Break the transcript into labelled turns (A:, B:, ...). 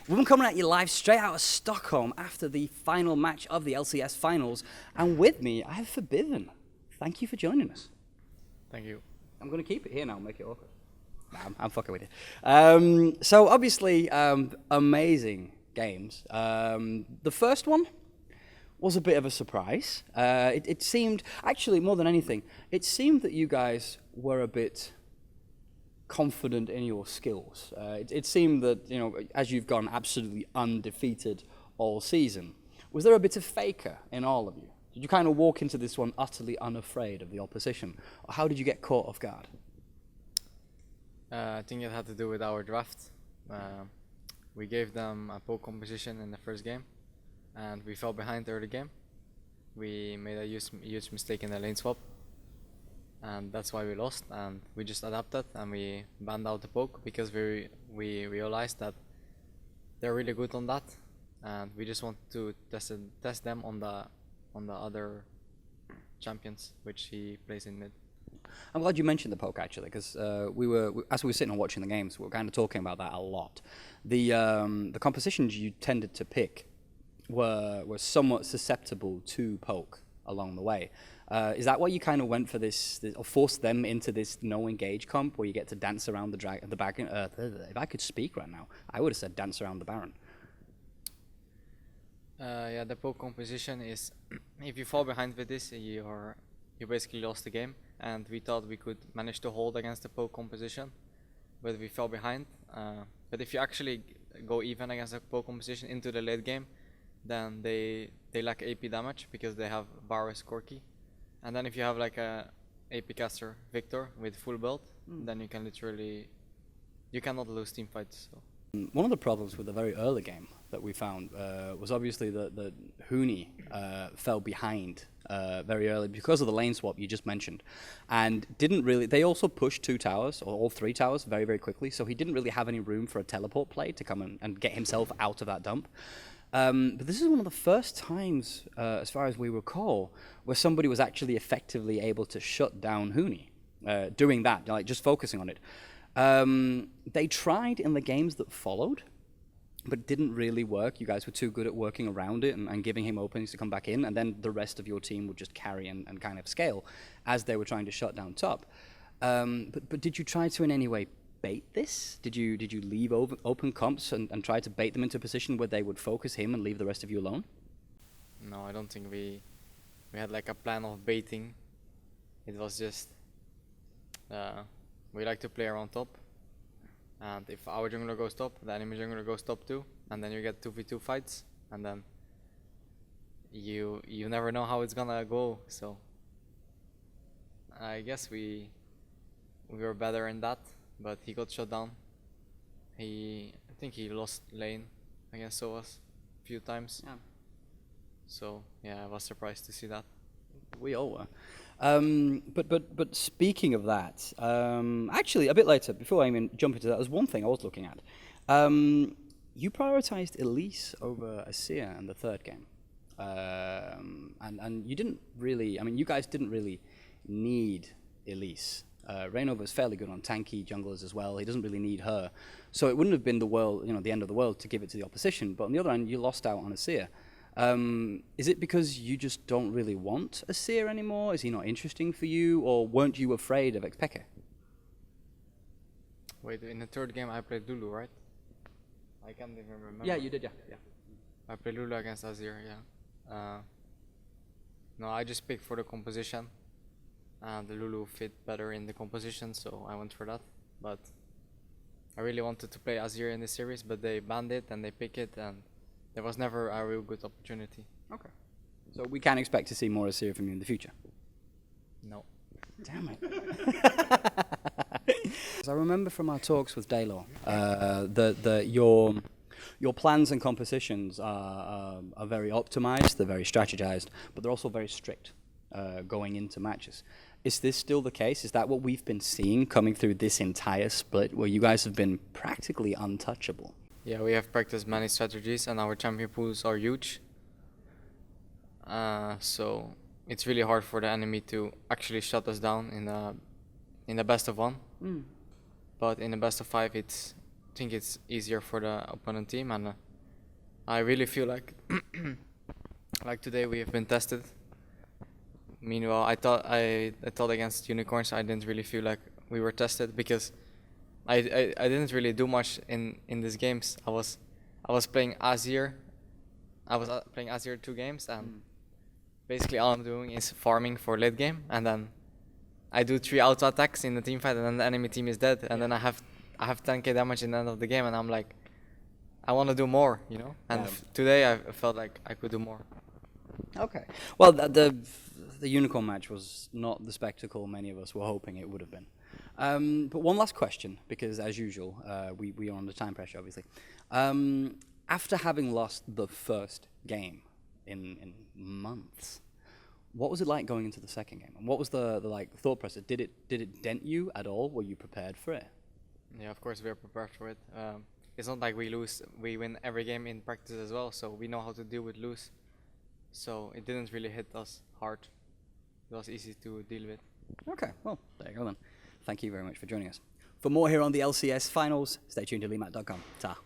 A: We've been coming at you live straight out of Stockholm after the final match of the LCS finals. And with me, I have Febiven. Thank you for joining us.
B: Thank you.
A: I'm going to keep it here now and make it awkward. Nah, I'm fucking with you. So obviously, amazing games. The first one was a bit of a surprise. It seemed, actually more than anything, it seemed that you guys were a bit confident in your skills. It seemed that, you know, as you've gone absolutely undefeated all season, was there a bit of faker in all of you? Did you kind of walk into this one utterly unafraid of the opposition? Or how did you get caught off guard?
B: I think it had to do with our draft. We gave them a poke composition in the first game, and we fell behind early game. We made a huge mistake in the lane swap, and that's why we lost. And we just adapted and we banned out the poke because we realized that they're really good on that, and we just want to test them on the other champions, which he plays in mid.
A: I'm glad you mentioned the poke actually, because as we were sitting and watching the games, we were kind of talking about that a lot. The compositions you tended to pick were somewhat susceptible to poke along the way. Is that why you kind of went for this or forced them into this no engage comp where you get to dance around the back? If I could speak right now, I would have said dance around the Baron.
B: Yeah, the poke composition is if you fall behind with this, you basically lost the game. And we thought we could manage to hold against the poke composition, but we fell behind. But if you actually go even against the poke composition into the late game, then they lack AP damage because they have Varus Corki. And then if you have like a AP caster Victor with full build, then you can you cannot lose team fights. So.
A: One of the problems with the very early game that we found was obviously that Huni fell behind very early because of the lane swap you just mentioned, and didn't really. They also pushed 2 towers or all 3 towers very, very quickly, so he didn't really have any room for a teleport play to come and get himself out of that dump. But this is one of the first times, as far as we recall, where somebody was actually effectively able to shut down Huni, doing that, like just focusing on it. They tried in the games that followed, but it didn't really work. You guys were too good at working around it and giving him openings to come back in, and then the rest of your team would just carry and kind of scale as they were trying to shut down top. But did you try to in any way bait this? Did you leave open comps and try to bait them into a position where they would focus him and leave the rest of you alone?
B: No, I don't think we had like a plan of baiting. It was just we like to play around top, and if our jungler goes top, the enemy jungler goes top too, and then you get 2v2 fights, and then you never know how it's gonna go. So I guess we were better in that, but he got shut down. I think he lost lane against Soas a few times.
A: Yeah.
B: So yeah, I was surprised to see that.
A: We all were. But speaking of that, actually a bit later, before I even jump into that, there's one thing I was looking at. You prioritized Elise over Azir in the third game. And you didn't really, I mean, you guys didn't really need Elise. Reignover's fairly good on tanky junglers as well. He doesn't really need her. So it wouldn't have been the end of the world to give it to the opposition. But on the other hand, you lost out on Azir. Is it because you just don't really want Azir anymore? Is he not interesting for you? Or weren't you afraid of Xpeke?
B: Wait, in the third game I played Lulu, right? I can't even remember.
A: Yeah, you did, yeah.
B: I played Lulu against Azir, yeah. No, I just picked for the composition. And the Lulu fit better in the composition, so I went for that. But I really wanted to play Azir in this series, but they banned it and they pick it, and there was never a real good opportunity.
A: Okay. So we can expect to see more Azir from you in the future?
B: No.
A: Damn it. I remember from our talks with Daylor that your plans and compositions are very optimized, they're very strategized, but they're also very strict going into matches. Is this still the case? Is that what we've been seeing coming through this entire split, where you guys have been practically untouchable?
B: Yeah, we have practiced many strategies and our champion pools are huge. So it's really hard for the enemy to actually shut us down in the best of 1. But in the best of 5 it's think it's easier for the opponent team, and I really feel like like today we have been tested. Meanwhile, I thought against Unicorns I didn't really feel like we were tested because I didn't really do much in these games. I was playing Azir. I was playing Azir 2 games, and basically all I'm doing is farming for late game, and then I do 3 auto attacks in the team fight, and then the enemy team is dead, and then I have 10k damage in the end of the game, and I'm like, I want to do more, you know. And today I felt like I could do more.
A: Okay. Well, the Unicorn match was not the spectacle many of us were hoping it would have been. But one last question, because as usual, we are under time pressure, obviously. After having lost the first game in months, what was it like going into the second game? And what was the like thought process? Did it dent you at all? Were you prepared for it?
B: Yeah, of course we are prepared for it. It's not like we lose; we win every game in practice as well. So we know how to deal with lose. So it didn't really hit us hard. It was easy to deal with.
A: Okay, well, there you go then. Thank you very much for joining us. For more here on the LCS Finals, stay tuned to lemat.com. Ta.